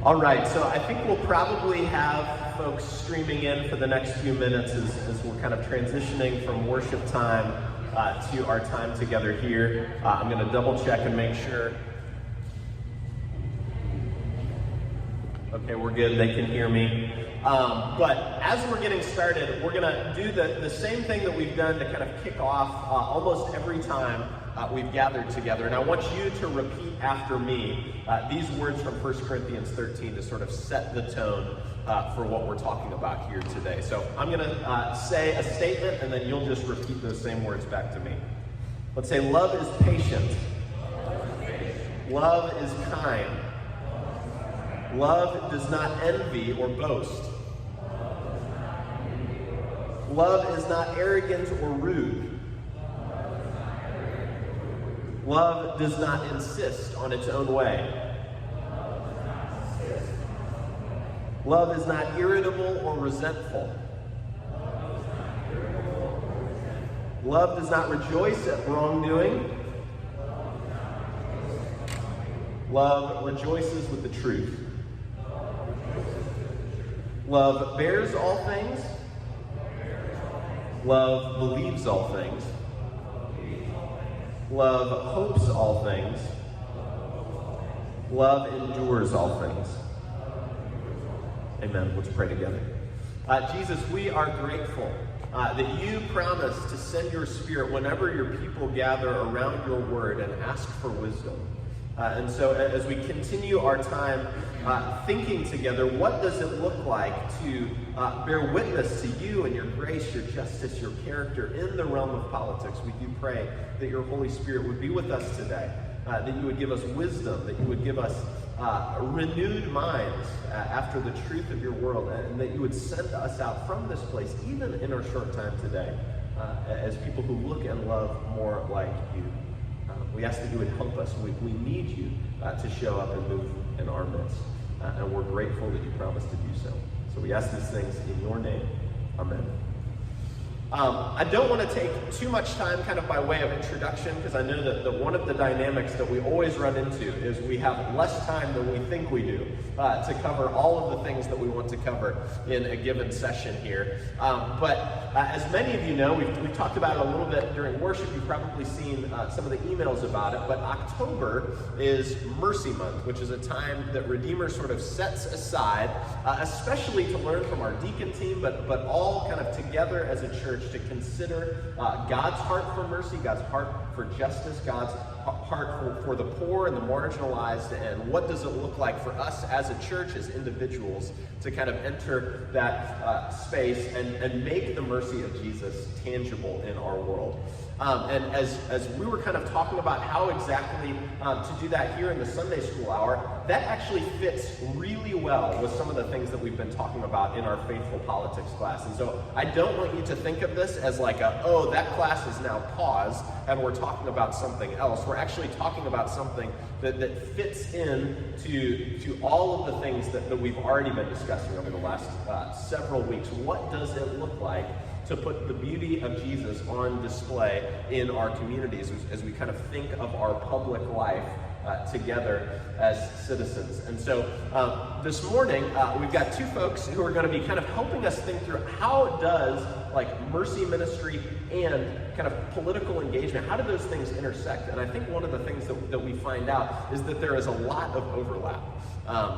All right, so I think we'll probably have folks streaming in for the next few minutes as we're kind of transitioning from worship time to our time together here. I'm going to double check and make sure. Okay, we're good. They can hear me. But as we're getting started, we're going to do the same thing that we've done to kind of kick off almost every time we've gathered together. And I want you to repeat after me these words from 1 Corinthians 13 to sort of set the tone for what we're talking about here today. So I'm going to say a statement, and then you'll just repeat those same words back to me. Let's say, love is patient. Love is kind. Love does not envy or boast. Love is not arrogant or rude. Love does not insist on its own way. Love is not irritable or resentful. Love does not rejoice at wrongdoing. Love rejoices with the truth. Love bears all things. Love believes all things. Love hopes all things. Love endures all things. Amen. Let's pray together. Jesus, we are grateful that you promise to send your Spirit whenever your people gather around your word and ask for wisdom. And so as we continue our time thinking together, what does it look like to bear witness to you and your grace, your justice, your character in the realm of politics? We do pray that your Holy Spirit would be with us today, that you would give us wisdom, that you would give us renewed minds after the truth of your world, and that you would send us out from this place, even in our short time today, as people who look and love more like you. We ask that you would help us. We need you to show up and move in our midst. And we're grateful that you promised to do so. So we ask these things in your name. Amen. I don't want to take too much time kind of by way of introduction, because I know that one of the dynamics that we always run into is we have less time than we think we do to cover all of the things that we want to cover in a given session here. But as many of you know, we've talked about it a little bit during worship. You've probably seen some of the emails about it, but October is Mercy Month, which is a time that Redeemer sort of sets aside, especially to learn from our deacon team, but all kind of together as a church to consider God's heart for mercy, God's heart for justice, God's heart for the poor and the marginalized, and what does it look like for us as a church, as individuals, to kind of enter that space and make the mercy of Jesus tangible in our world. And as we were kind of talking about how exactly to do that here in the Sunday school hour, that actually fits really well with some of the things that we've been talking about in our Faithful Politics class. And so I don't want you to think of this as like oh, that class is now paused and we're talking about something else. We're actually talking about something that fits in to all of the things that we've already been discussing over the last several weeks. What does it look like to put the beauty of Jesus on display in our communities as we kind of think of our public life together as citizens? And so this morning, we've got two folks who are going to be kind of helping us think through how does mercy ministry and kind of political engagement, how do those things intersect? And I think one of the things that we find out is that there is a lot of overlap.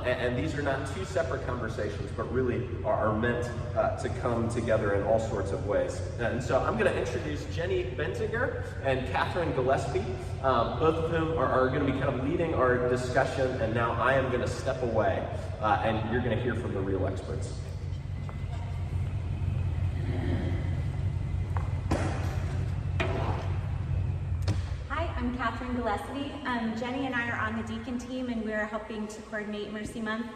And these are not two separate conversations, but really are meant to come together in all sorts of ways. And so I'm going to introduce Jenny Bentiger and Catherine Gillespie, both of whom are going to be kind of leading our discussion, and now I am going to step away, and you're going to hear from the real experts. I'm Catherine Gillespie. Jenny and I are on the Deacon team, and we're helping to coordinate Mercy Month.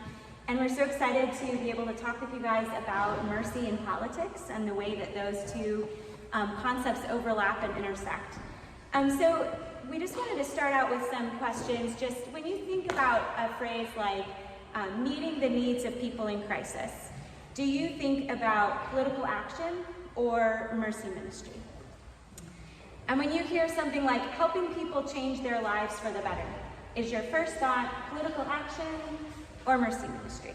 And we're so excited to be able to talk with you guys about mercy and politics and the way that those two concepts overlap and intersect. So we just wanted to start out with some questions. Just when you think about a phrase like meeting the needs of people in crisis, do you think about political action or mercy ministry? And when you hear something like helping people change their lives for the better, is your first thought political action, or mercy ministry?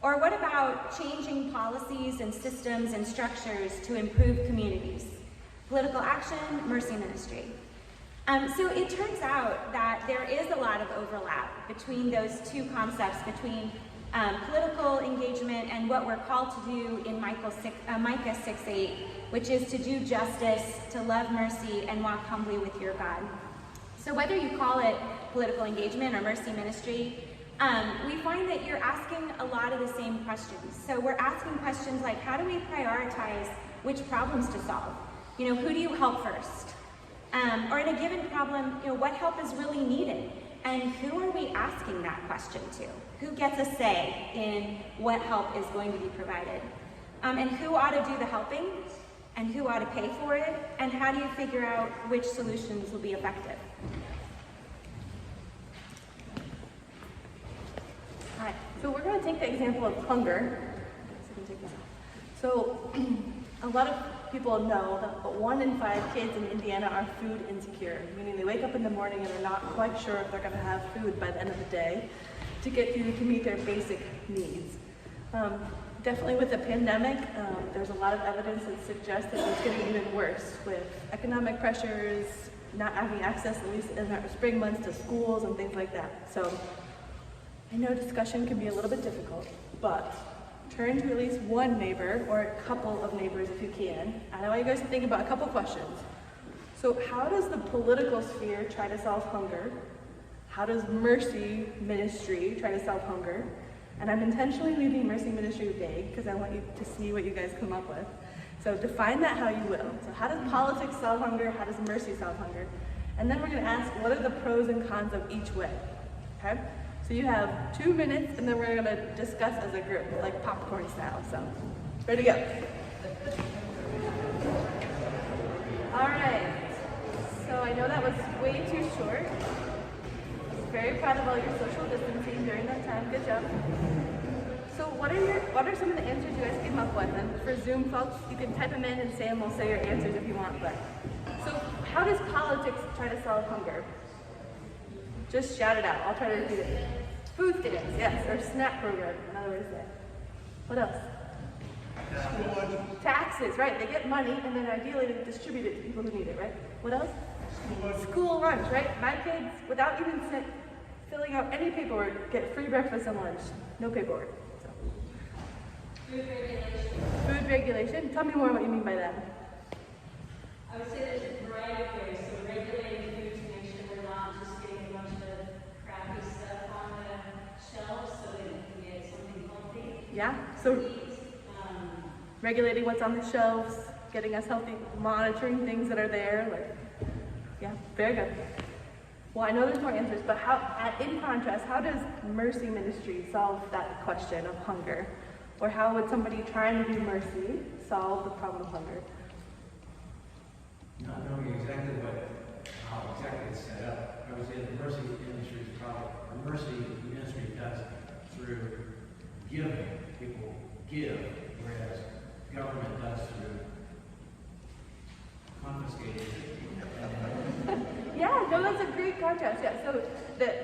Or what about changing policies and systems and structures to improve communities? Political action, mercy ministry. So it turns out that there is a lot of overlap between those two concepts, between political engagement and what we're called to do in Micah 6:8, which is to do justice, to love mercy, and walk humbly with your God. So whether you call it political engagement or mercy ministry, we find that you're asking a lot of the same questions. So we're asking questions like, how do we prioritize which problems to solve? You know, who do you help first? Or in a given problem, you know, what help is really needed? And who are we asking that question to? Who gets a say in what help is going to be provided? And who ought to do the helping? And who ought to pay for it? And how do you figure out which solutions will be effective? All right, so we're going to take the example of hunger. So a lot of people know that 1 in 5 kids in Indiana are food insecure, meaning they wake up in the morning and they're not quite sure if they're going to have food by the end of the day to get through to meet their basic needs. Definitely with the pandemic, there's a lot of evidence that suggests that it's getting even worse with economic pressures, not having access, at least in our spring months, to schools and things like that. So I know discussion can be a little bit difficult, but turn to at least one neighbor or a couple of neighbors if you can. And I want you guys to think about a couple questions. So how does the political sphere try to solve hunger? How does mercy ministry try to solve hunger? And I'm intentionally leaving mercy ministry vague because I want you to see what you guys come up with. So define that how you will. So how does politics solve hunger? How does mercy solve hunger? And then we're going to ask, what are the pros and cons of each way? Okay? So you have 2 minutes, and then we're going to discuss as a group, like popcorn style. So, ready to go. All right. So I know that was way too short. Very proud of all your social distancing during that time. Good job. So what are some of the answers you guys came up with? And for Zoom folks, you can type them in and Sam will say your answers if you want. But so how does politics try to solve hunger? Just shout it out. I'll try to repeat it. Food stamps, yes, or SNAP program, another way to say it. What else? Taxes, right? They get money and then ideally they distribute it to people who need it, right? What else? School lunch, right? My kids, without even filling out any paperwork, get free breakfast and lunch. No paperwork. So. Food regulation. Food regulation? Tell me more what you mean by that. I would say there's a variety of ways. So regulating food to make sure we're not just getting a bunch of crappy stuff on the shelves so that we can get something healthy. Yeah? So regulating what's on the shelves, getting us healthy, monitoring things that are there. Like, yeah, very good. Well, I know there's more answers, but in contrast, how does mercy ministry solve that question of hunger? Or how would somebody trying to do mercy solve the problem of hunger? Not knowing exactly how exactly it's set up, I would say the mercy ministry is probably, or mercy ministry does through giving. People give, whereas government does through confiscating. Yeah, no, that's a great contrast. Yeah, so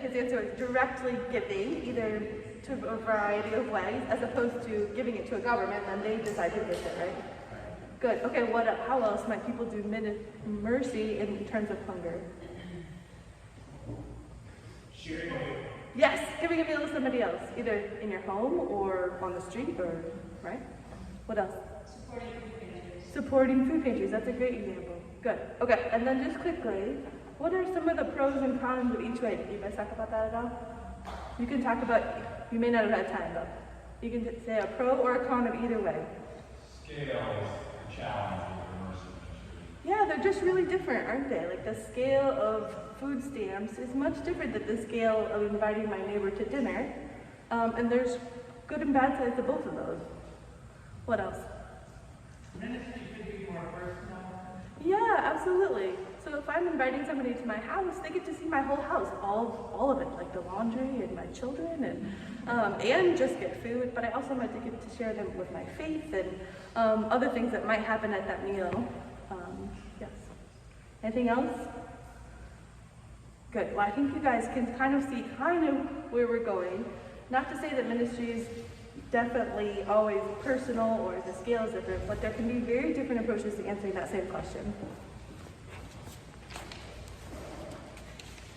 his answer is directly giving, either to a variety of ways, as opposed to giving it to a government, and then they decide who gets it, right? Good. Okay, how else might people do mercy in terms of hunger? Sharing a meal. Yes, giving a meal to somebody else, either in your home or on the street, or right? What else? Supporting food pantries. Supporting food pantries. That's a great example. Good. Okay, and then just quickly, what are some of the pros and cons of each way? Did you guys talk about that at all? You can talk about. You may not have had time though. You can say a pro or a con of either way. Scale is a challenge with the mercy ministry. Yeah, they're just really different, aren't they? Like the scale of food stamps is much different than the scale of inviting my neighbor to dinner. And there's good and bad sides to both of those. What else? Ministry could be more personal. Yeah, absolutely. So if I'm inviting somebody to my house, they get to see my whole house, all of it, like the laundry and my children, and just get food. But I also might get to share them with my faith and other things that might happen at that meal. Yes. Anything else? Good. Well, I think you guys can kind of see where we're going. Not to say that ministry is definitely always personal or the scale is different, but there can be very different approaches to answering that same question.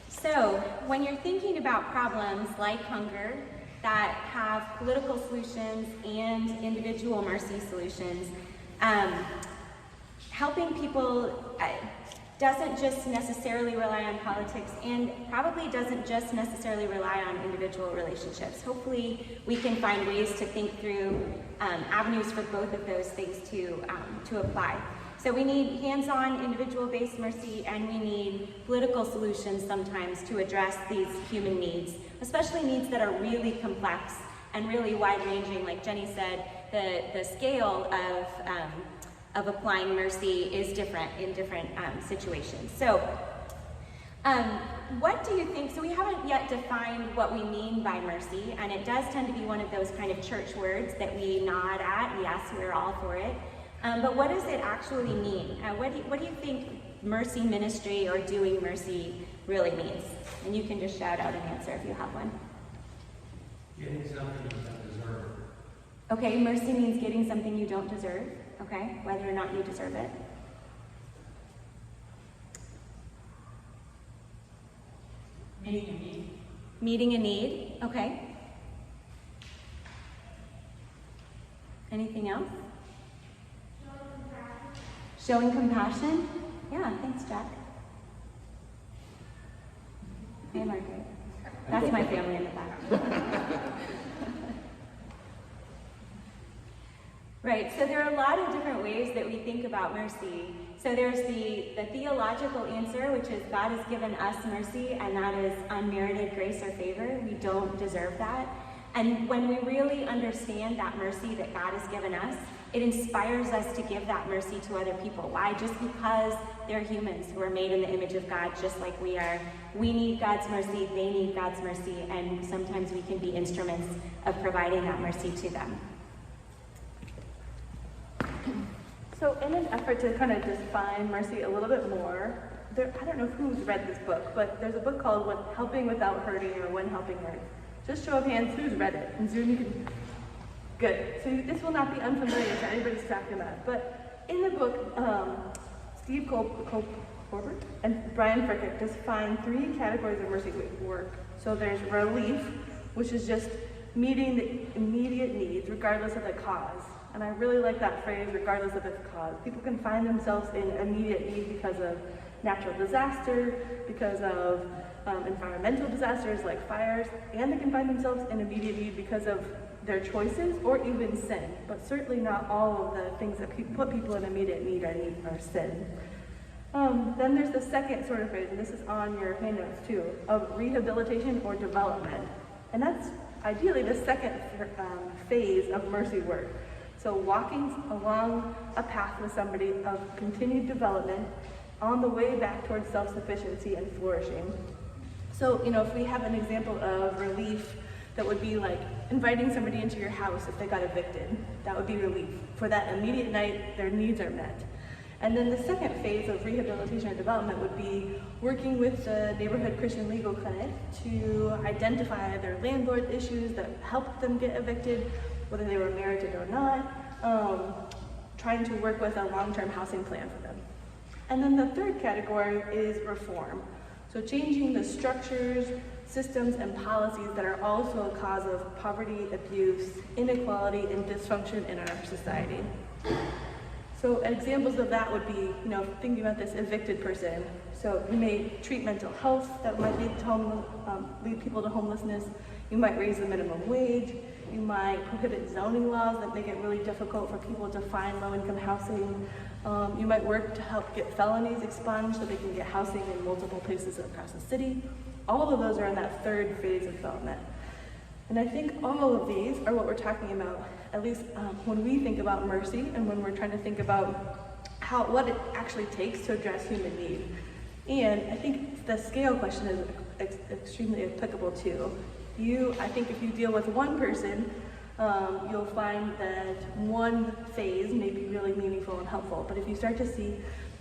So, when you're thinking about problems like hunger that have political solutions and individual mercy solutions, helping people doesn't just necessarily rely on politics and probably doesn't just necessarily rely on individual relationships. Hopefully, we can find ways to think through avenues for both of those things to apply. So we need hands-on, individual-based mercy, and we need political solutions sometimes to address these human needs, especially needs that are really complex and really wide-ranging. Like Jenny said, the scale of applying mercy is different in different situations. So what do you think? So we haven't yet defined what we mean by mercy, and it does tend to be one of those kind of church words that we nod at. Yes, we're all for it. But what does it actually mean? What do you think mercy ministry or doing mercy really means? And you can just shout out an answer if you have one. Getting something you don't deserve. Okay, mercy means getting something you don't deserve. Okay, whether or not you deserve it. Meeting a need. Meeting a need. Okay. Anything else? Showing compassion? Yeah, thanks, Jack. Hey, Margaret. That's my family in the back. Right, so there are a lot of different ways that we think about mercy. So there's the theological answer, which is God has given us mercy, and that is unmerited grace or favor. We don't deserve that. And when we really understand that mercy that God has given us, it inspires us to give that mercy to other people. Why? Just because they're humans who are made in the image of God, just like we are. We need God's mercy, they need God's mercy, and sometimes we can be instruments of providing that mercy to them. So in an effort to kind of define mercy a little bit more, I don't know who's read this book, but there's a book called Helping Without Hurting or When Helping Hurts. Just show of hands, who's read it? And Zoom, you can... Good. So this will not be unfamiliar to anybody's talking about. But in the book, Steve Colbert and Brian Frickett define 3 categories of mercy work. So there's relief, which is just meeting the immediate needs regardless of the cause. And I really like that phrase, regardless of its cause. People can find themselves in immediate need because of natural disaster, because of environmental disasters like fires, and they can find themselves in immediate need because of their choices or even sin. But certainly not all of the things that put people in immediate need are sin. Then there's the second sort of phrase, and this is on your handouts too, of rehabilitation or development. And that's ideally the second phase of mercy work. So walking along a path with somebody of continued development on the way back towards self-sufficiency and flourishing. So, if we have an example of relief, that would be like inviting somebody into your house if they got evicted. That would be relief. For that immediate night, their needs are met. And then the second phase of rehabilitation or development would be working with the neighborhood Christian legal clinic to identify their landlord issues that helped them get evicted, whether they were merited or not, trying to work with a long-term housing plan for them. And then the third category is reform. So changing the structures, systems, and policies that are also a cause of poverty, abuse, inequality, and dysfunction in our society. So examples of that would be, thinking about this evicted person. So you may treat mental health that might lead people to homelessness. You might raise the minimum wage. You might prohibit zoning laws that make it really difficult for people to find low-income housing. You might work to help get felonies expunged so they can get housing in multiple places across the city. All of those are in that third phase of development. And I think all of these are what we're talking about, at least when we think about mercy and when we're trying to think about what it actually takes to address human need. And I think the scale question is extremely applicable too. I think if you deal with one person, you'll find that one phase may be really meaningful and helpful. But if you start to see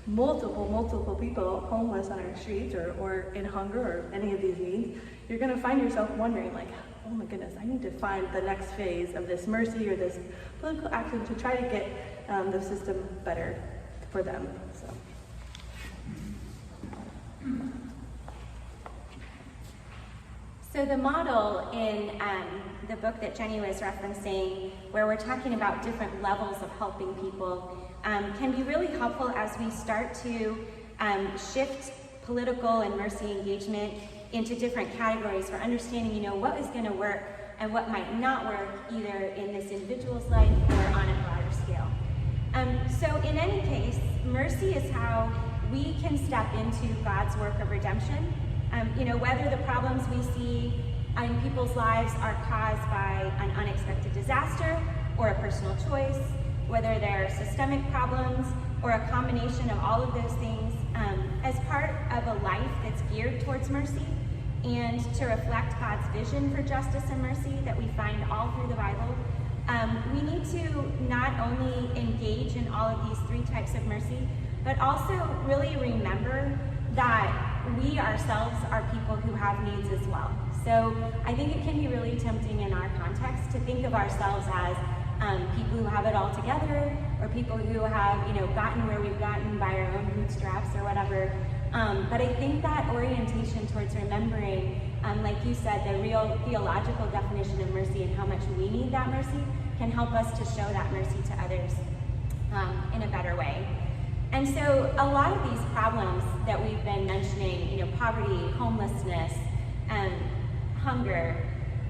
multiple people homeless on our streets or in hunger or any of these needs, you're going to find yourself wondering, oh my goodness, I need to find the next phase of this mercy or this political action to try to get the system better for them. So. So the model in the book that Jenny was referencing, where we're talking about different levels of helping people, can be really helpful as we start to shift political and mercy engagement into different categories for understanding, what is going to work and what might not work either in this individual's life or on a broader scale. So in any case, mercy is how we can step into God's work of redemption. Whether the problems we see in people's lives are caused by an unexpected disaster or a personal choice, whether they're systemic problems or a combination of all of those things, as part of a life that's geared towards mercy and to reflect God's vision for justice and mercy that we find all through the Bible, we need to not only engage in all of these three types of mercy, but also really remember that we ourselves are people who have needs as well. So I think it can be really tempting in our context to think of ourselves as people who have it all together, or people who have, gotten where we've gotten by our own bootstraps or whatever. But I think that orientation towards remembering, like you said, the real theological definition of mercy and how much we need that mercy can help us to show that mercy to others in a better way. And so a lot of these problems that we've been mentioning, poverty, homelessness, hunger,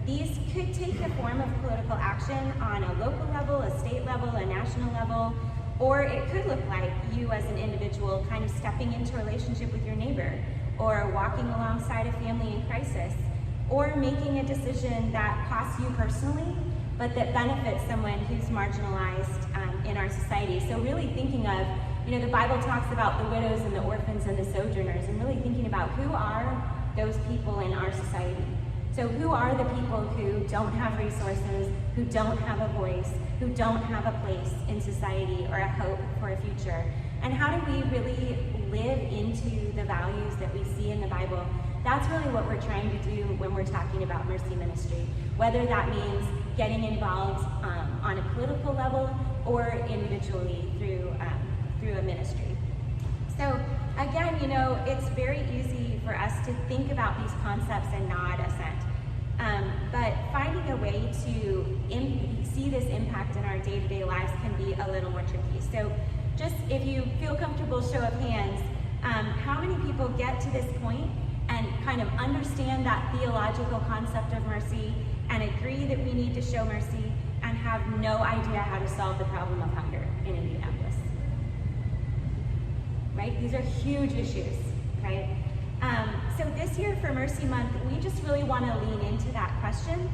these could take the form of political action on a local level, a state level, a national level, or it could look like you as an individual kind of stepping into a relationship with your neighbor, or walking alongside a family in crisis, or making a decision that costs you personally, but that benefits someone who's marginalized in our society. So really thinking of, the Bible talks about the widows and the orphans and the sojourners, and really thinking about who are those people in our society. So who are the people who don't have resources, who don't have a voice, who don't have a place in society or a hope for a future? And how do we really live into the values that we see in the Bible? That's really what we're trying to do when we're talking about mercy ministry, whether that means getting involved on a political level or individually through a ministry. So again, it's very easy for us to think about these concepts and nod assent. But finding a way to see this impact in our day-to-day lives can be a little more tricky. So just if you feel comfortable, show of hands, how many people get to this point and kind of understand that theological concept of mercy and agree that we need to show mercy and have no idea how to solve the problem of hunger in Indianapolis? Right? These are huge issues, right? So this year for Mercy Month, we just really want to lean into that question.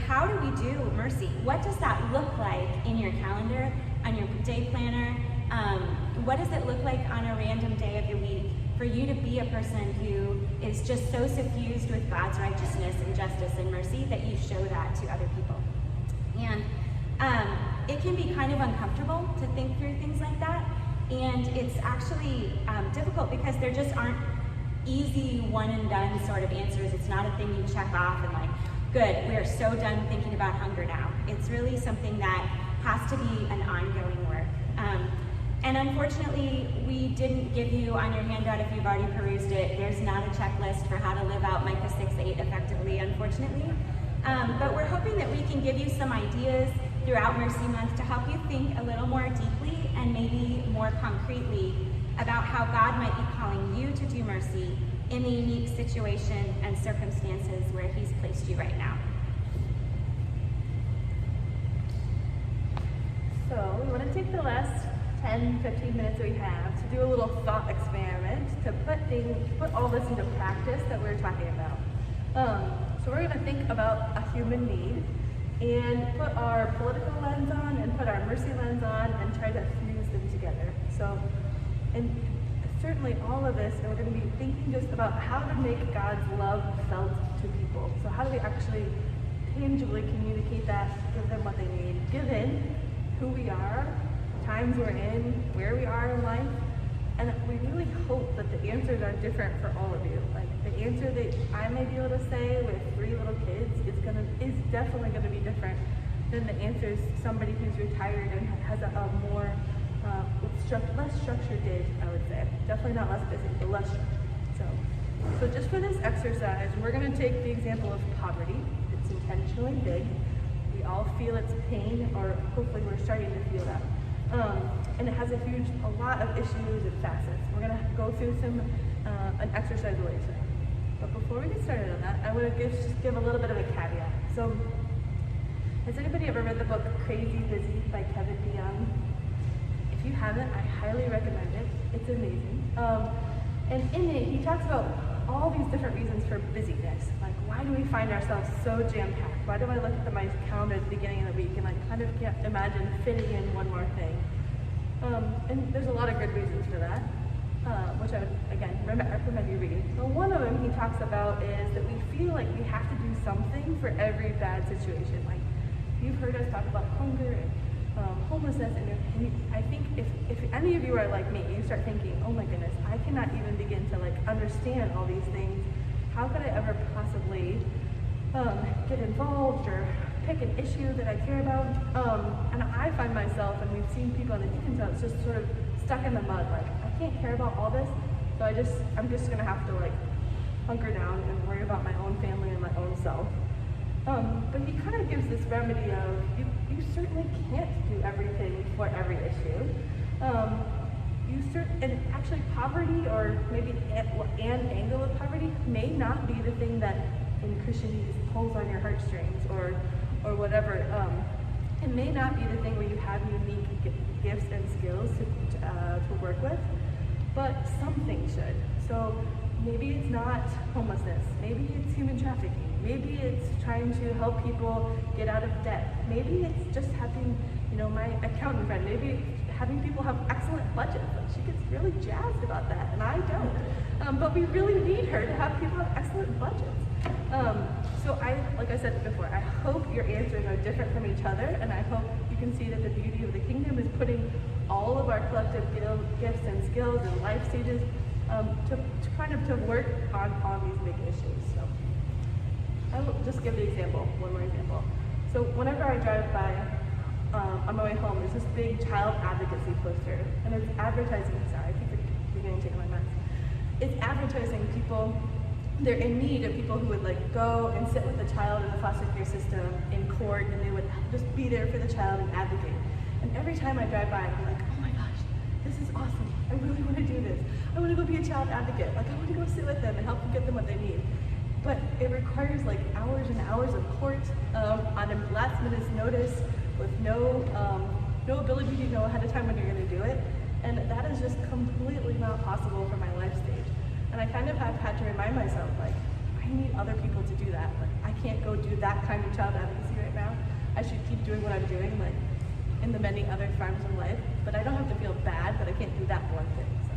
How do we do mercy? What does that look like in your calendar, on your day planner? What does it look like on a random day of your week for you to be a person who is just so suffused with God's righteousness and justice and mercy that you show that to other people? And it can be kind of uncomfortable to think through things like that. And it's actually difficult because there just aren't easy one and done sort of answers. It's not a thing you check off and like, good, we are so done thinking about hunger now. It's really something that has to be an ongoing work. And unfortunately, we didn't give you on your handout, if you've already perused it, there's not a checklist for how to live out Micah 6:8 effectively, unfortunately. But we're hoping that we can give you some ideas throughout Mercy Month to help you think a little more deeply and maybe more concretely about how God might be calling you to do mercy in the unique situation and circumstances where He's placed you right now. So we want to take the last 10-15 minutes that we have to do a little thought experiment to put all this into practice that we were talking about. So we're going to think about a human need and put our political lens on and put our mercy lens on and try to fuse them together. So, and certainly all of this, and we're going to be thinking just about how to make God's love felt to people. So how do we actually tangibly communicate that, give them what they need, given who we are, times we're in, where we are in life. And we really hope that the answers are different for all of you. Like the answers answer that I may be able to say with 3 little kids is definitely gonna be different than the answers somebody who's retired and has a more less structured day, I would say. Definitely not less busy, but less structured. So just for this exercise, we're gonna take the example of poverty. It's intentionally big. We all feel its pain, or hopefully we're starting to feel that. And it has a lot of issues and facets. We're gonna go through an exercise later. But before we get started on that, I want to just give a little bit of a caveat. So, has anybody ever read the book Crazy Busy by Kevin DeYoung? If you haven't, I highly recommend it. It's amazing. And in it, he talks about all these different reasons for busyness. Like, why do we find ourselves so jam-packed? Why do I look at my calendar at the beginning of the week and kind of can't imagine fitting in one more thing? And there's a lot of good reasons for that, which I would, again, recommend you read. But one of them he talks about is that we feel like we have to do something for every bad situation. Like, you've heard us talk about hunger and homelessness, and I think if any of you are like me, you start thinking, oh my goodness, I cannot even begin to understand all these things. How could I ever possibly get involved or pick an issue that I care about? And I find myself, and we've seen people on the Deacons House, just sort of stuck in the mud. Like, I can't care about all this, so I'm just gonna have to hunker down and worry about my own family and my own self. But he kind of gives this remedy of you certainly can't do everything for every issue. And actually poverty, or maybe an angle of poverty, may not be the thing that in Christianese pulls on your heartstrings or whatever. It may not be the thing where you have unique gifts and skills to work with, but something should. So maybe it's not homelessness, maybe it's human trafficking, maybe it's trying to help people get out of debt, maybe it's just having, my accountant friend, maybe having people have excellent budgets. She gets really jazzed about that, and I don't. But we really need her to have people have excellent budgets. So like I said before, I hope your answers are different from each other, and I hope you can see that the beauty of the kingdom is putting all of our collective gifts and skills and life stages to work on these big issues. So I will just give one more example. So whenever I drive by on my way home, there's this big child advocacy poster, and it's advertising. Sorry, I keep forgetting to take my mask. It's advertising people. They're in need of people who would go and sit with the child in the foster care system in court, and they would just be there for the child and advocate. And every time I drive by, I'm like, oh my gosh, this is awesome. I really want to do this. I want to go be a child advocate. I want to go sit with them and help them get them what they need. But it requires hours and hours of court on a last minute's notice with no ability to know ahead of time when you're going to do it. And that is just completely not possible for my life stage. And I kind of have had to remind myself, I need other people to do that. I can't go do that kind of child advocacy right now. I should keep doing what I'm doing, in the many other farms of life. But I don't have to feel bad that I can't do that one thing. So.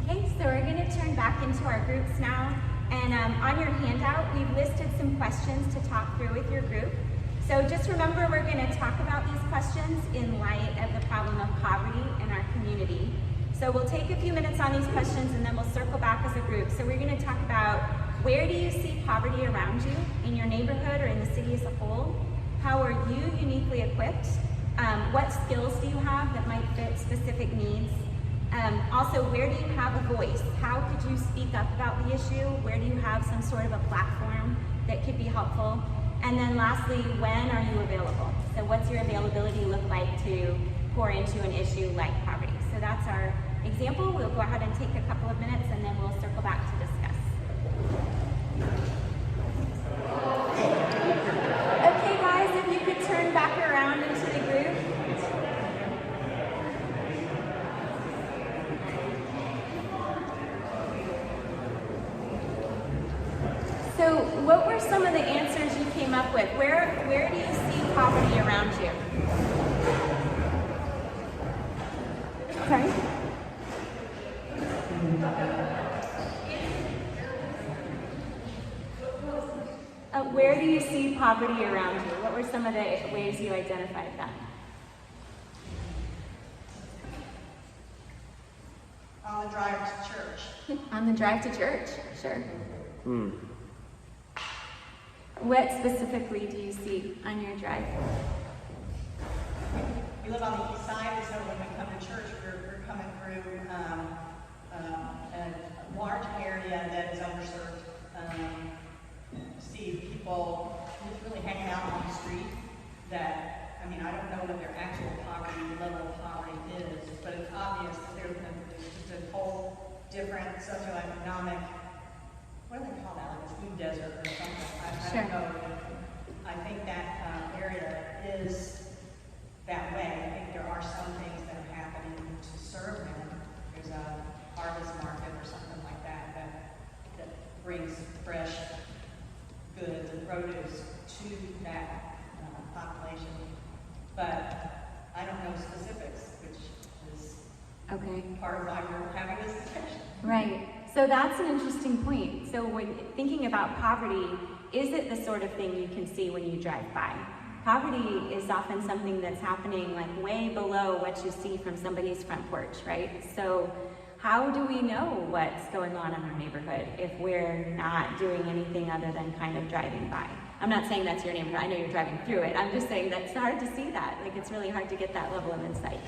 Okay, so we're going to turn back into our groups now. And on your handout, we've listed some questions to talk through with your group. So just remember, we're going to talk about these questions in light of the problem of poverty in our community. So we'll take a few minutes on these questions, and then we'll circle back as a group. So we're going to talk about, where do you see poverty around you, in your neighborhood or in the city as a whole? How are you uniquely equipped? What skills do you have that might fit specific needs? Also, where do you have a voice? How could you speak up about the issue? Where do you have some sort of a platform that could be helpful? And then lastly, when are you available? So what's your availability look like to pour into an issue like poverty? So that's our example. We'll go ahead and take a couple of minutes, and then we'll circle back to discuss. Okay guys, if you could turn back around into the group. So what were some of the answers you came up with? Where do you see poverty around you? Okay. Where do you see poverty around you? What were some of the ways you identified that? the drive to church. On the drive to church, sure. What specifically do you see on your drive? We live on the east side, so when we come to church, we're coming through a large area that is underserved. See people really hanging out on the street that, I mean, I don't know what their actual poverty, level of poverty is, but it's obvious that there's just a whole different socioeconomic, what do they call that, like a food desert or something? I don't know. I think that area is that way. I think there are some things that are happening to serve them. There's a harvest market or something like that that brings fresh goods and produce to that population. But I don't know specifics, which is Okay. part of why we're having this discussion. Right. So that's an interesting point. So when thinking about poverty, is it the sort of thing you can see when you drive by? Poverty is often something that's happening like way below what you see from somebody's front porch, right? So how do we know what's going on in our neighborhood if we're not doing anything other than kind of driving by? I'm not saying that's your neighborhood. I know you're driving through it. I'm just saying that it's hard to see that. Like, it's really hard to get that level of insight.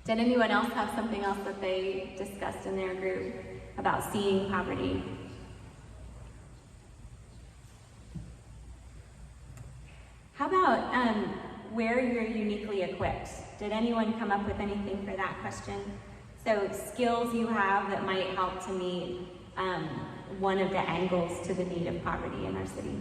Did anyone else have something else that they discussed in their group about seeing poverty? How about where you're uniquely equipped? Did anyone come up with anything for that question? So skills you have that might help to meet one of the angles to the need of poverty in our city.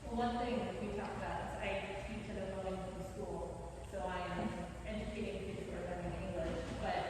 Well, one thing that we talked about is I teach at a low-income school, so I am educating kids who are learning English, but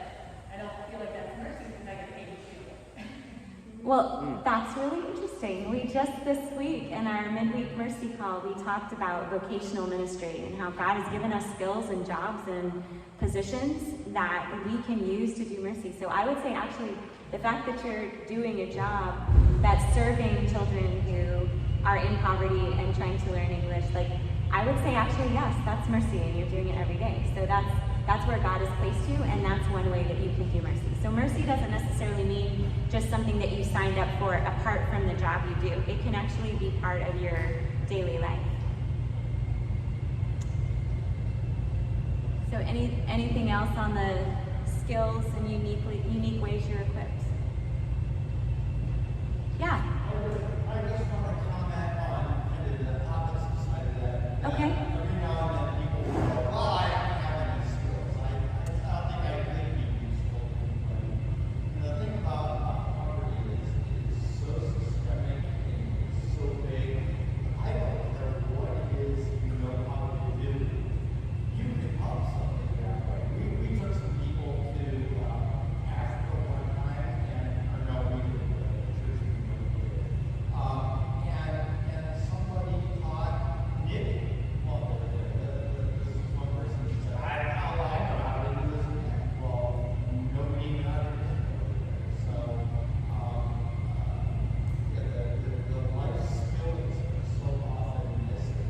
I don't feel like that's mercy because I get paid to do it. Well, that's really interesting. We just this week in our midweek mercy call, we talked about vocational ministry and how God has given us skills and jobs and positions that we can use to do mercy. So I would say actually the fact that you're doing a job that's serving children who are in poverty and trying to learn English, like I would say actually yes, that's mercy and you're doing it every day. So that's where God has placed you, and that's one way that you can do mercy. So mercy doesn't necessarily mean just something that you signed up for apart from the job you do. It can actually be part of your daily life. So anything else on the skills and unique ways you're equipped? Yeah. I just want to comment on kind of the opposite side of that. Okay. Every now and then people will go, well, I don't have any skills. I don't think I could be useful to anybody. And the thing about poverty is so systemic and it's so big. I don't care what it is you know how to do. You can help something that way. We took some people to Africa one time, and no, we didn't. And somebody taught knitting. Well, this is one person who said, I don't know how to do this. Well, nobody even understood. So, the life skills are so often missing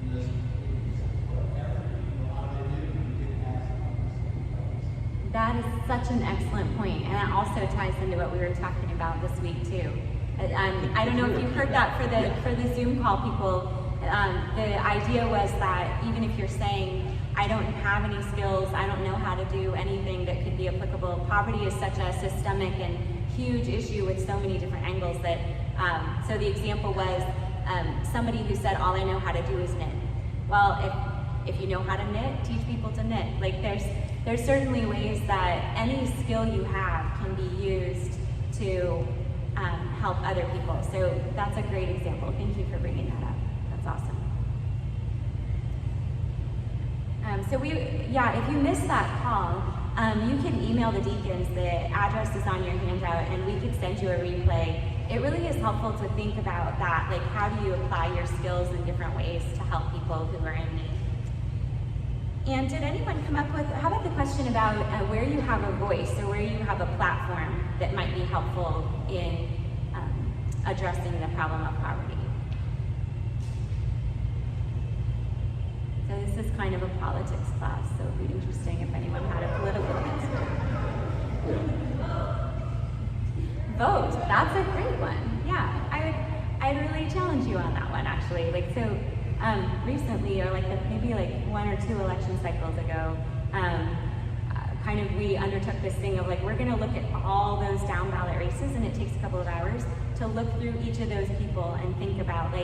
in this community. Whatever you know how to do, you can ask somebody else. That is such an excellent point, and that also ties into what we were talking about this week too. I don't know if you heard that for the Zoom call, people. The idea was that even if you're saying, I don't have any skills, I don't know how to do anything that could be applicable, poverty is such a systemic and huge issue with so many different angles that, so the example was somebody who said, all I know how to do is knit. Well, if you know how to knit, teach people to knit. Like there's certainly ways that any skill you have can be used to help other people. So that's a great example. Thank you for bringing that up. That's awesome. If you missed that call, you can email the deacons. The address is on your handout, and we could send you a replay. It really is helpful to think about that, like how do you apply your skills in different ways to help people who are in need. And did anyone come up with, how about the question about where you have a voice or where you have a platform that might be helpful in addressing the problem of poverty? this is kind of a politics class, so it'd be interesting if anyone had a political answer. Vote, that's a great one. Yeah, I'd really challenge you on that one actually. Like so, recently, or maybe 1 or 2 election cycles ago, kind of we undertook this thing of we're going to look at all those down ballot races, and it takes a couple of hours to look through each of those people and think about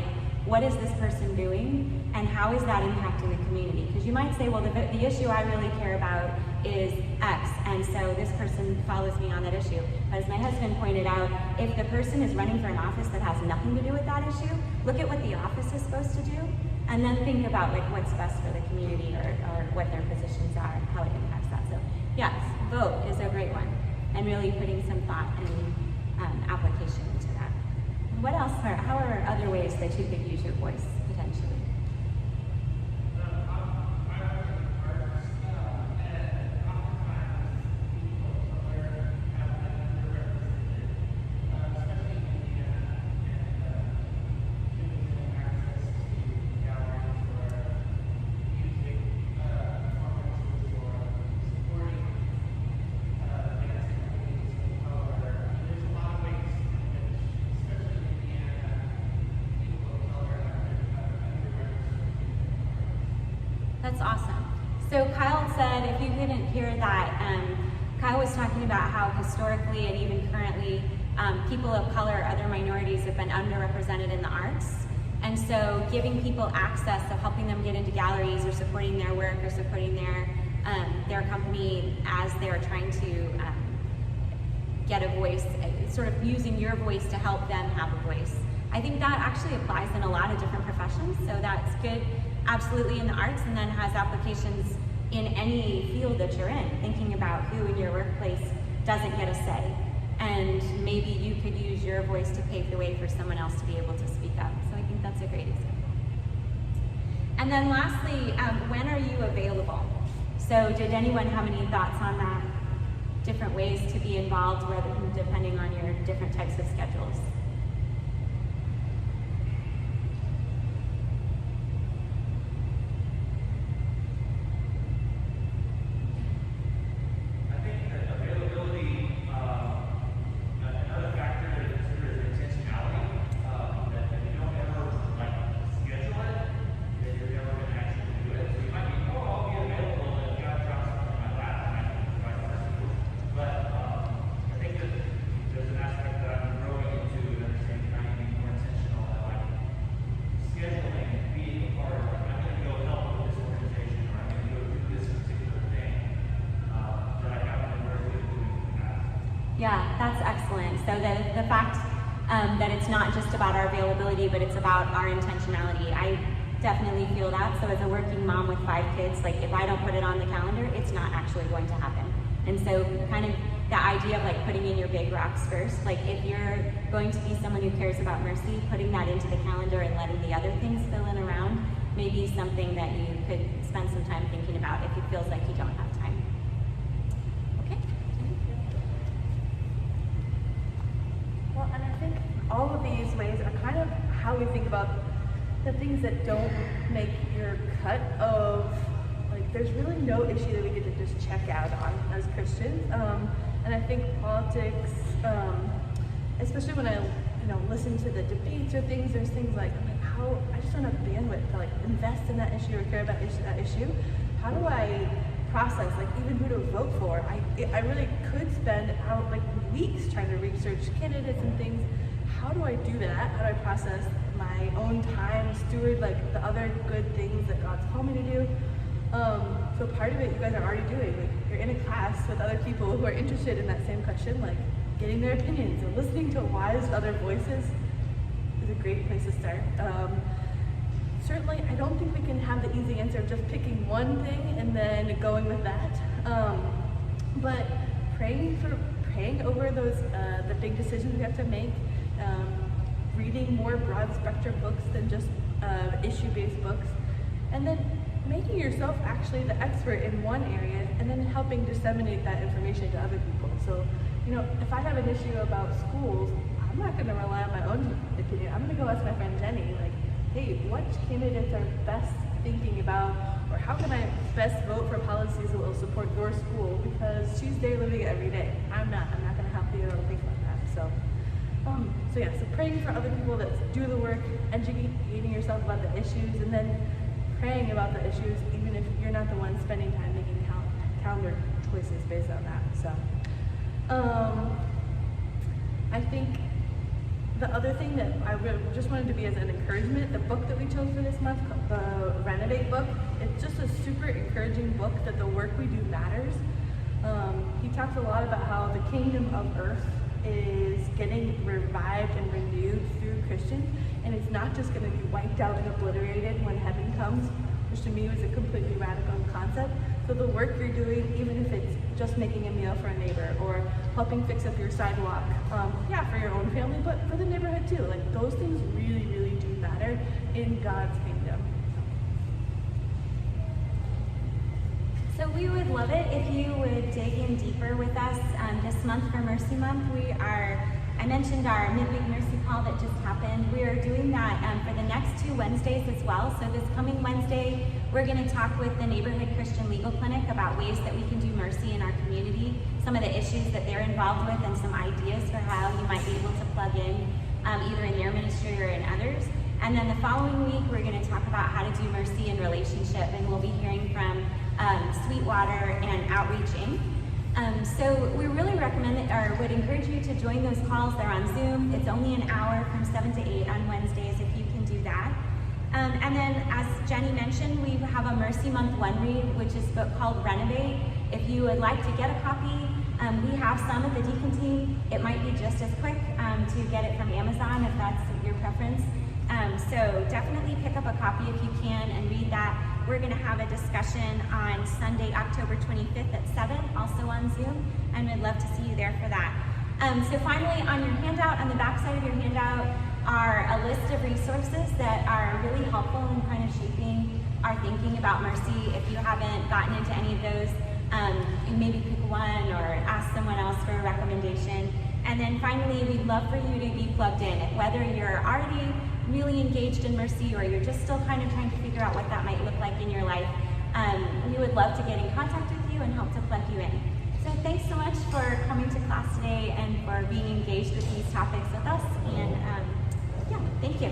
what is this person doing and how is that impacting the community? Because you might say, well, the issue I really care about is X, and so this person follows me on that issue. But as my husband pointed out, if the person is running for an office that has nothing to do with that issue, look at what the office is supposed to do, and then think about what's best for the community or what their positions are and how it impacts that. So yes, vote is a great one, and really putting some thought and application into that. What else? How are other ways that you could use your voice potentially? That's awesome. So Kyle said, if you couldn't hear that, Kyle was talking about how historically and even currently, people of color, other minorities have been underrepresented in the arts. And so giving people access, so helping them get into galleries or supporting their work or supporting their company as they're trying to get a voice, sort of using your voice to help them have a voice. I think that actually applies in a lot of different professions, so that's good. Absolutely in the arts, and then has applications in any field that you're in, thinking about who in your workplace doesn't get a say. And maybe you could use your voice to pave the way for someone else to be able to speak up. So I think that's a great example. And then lastly, when are you available? So did anyone have any thoughts on that? Different ways to be involved, depending on your different types of schedules. Yeah, that's excellent. So the fact that it's not just about our availability, but it's about our intentionality. I definitely feel that. So as a working mom with 5 kids, if I don't put it on the calendar, it's not actually going to happen. And so kind of the idea of putting in your big rocks first, if you're going to be someone who cares about mercy, putting that into the calendar and letting the other things fill in around may be something that you could spend some time thinking about if it feels like you don't have time. Okay. Well, and I think all of these ways are kind of how we think about the things that don't make your cut of, there's really no issue that we get to just check out on as Christians. And I think politics, especially when I listen to the debates or things, there's things I just don't have bandwidth to invest in that issue or care about that issue. How do I process even who to vote for? I really could spend out weeks trying to research candidates and things. How do I do that? How do I process my own time, steward the other good things that God's called me to do? So part of it you guys are already doing. You're in a class with other people who are interested in that same question, getting their opinions and listening to wise other voices is a great place to start. Certainly, I don't think we can have the easy answer of just picking one thing and then going with that. But praying over those the big decisions we have to make, reading more broad spectrum books than just issue-based books, and then making yourself actually the expert in one area and then helping disseminate that information to other people. So, if I have an issue about schools, I'm not going to rely on my own opinion. I'm going to go ask my friend Jenny, hey, what candidates are best thinking about, or how how can I best vote for policies that will support your school? Because she's there living it every day. I'm not going to help you or think about that. So praying for other people that do the work, educating yourself about the issues, and then praying about the issues, even if you're not the one spending time making calendar choices based on that. So, I think the other thing that I just wanted to be as an encouragement, the book that we chose for this month, the Renovate book, it's just a super encouraging book that the work we do matters. He talks a lot about how the kingdom of earth is getting revived and renewed through Christians, and it's not just going to be wiped out and obliterated when heaven comes, which to me was a completely radical concept. So the work you're doing, even if it's just making a meal for a neighbor or helping fix up your sidewalk, for your own family, but for the neighborhood too. Like those things really, really do matter in God's kingdom. So we would love it if you would dig in deeper with us this month for Mercy Month. I mentioned our midweek mercy call that just happened. We are doing that for the next 2 Wednesdays as well. So this coming Wednesday, we're going to talk with the Neighborhood Christian Legal Clinic about ways that we can do mercy in our community, some of the issues that they're involved with, and some ideas for how you might be able to plug in either in their ministry or in others. And then the following week, we're going to talk about how to do mercy in relationship, and we'll be hearing from Sweetwater and Outreach Inc. So we really recommend would encourage you to join those calls. They're on Zoom. It's only an hour from 7 to 8 on Wednesdays if you can do that. And then, as Jenny mentioned, we have a Mercy Month One Read, which is a book called Renovate. If you would like to get a copy, we have some at the Deacon team. It might be just as quick to get it from Amazon if that's your preference. So definitely pick up a copy if you can and read that. We're going to have a discussion on Sunday, October 25th at 7, also on Zoom, and we'd love to see you there for that. So finally, on your handout, on the back side of your handout, are a list of resources that are really helpful in kind of shaping our thinking about mercy. If you haven't gotten into any of those, maybe pick one or ask someone else for a recommendation. And then finally, we'd love for you to be plugged in, whether you're already really engaged in mercy or you're just still kind of trying to figure out what that might look like in your life. We would love to get in contact with you and help to plug you in. So thanks so much for coming to class today and for being engaged with these topics with us. And thank you.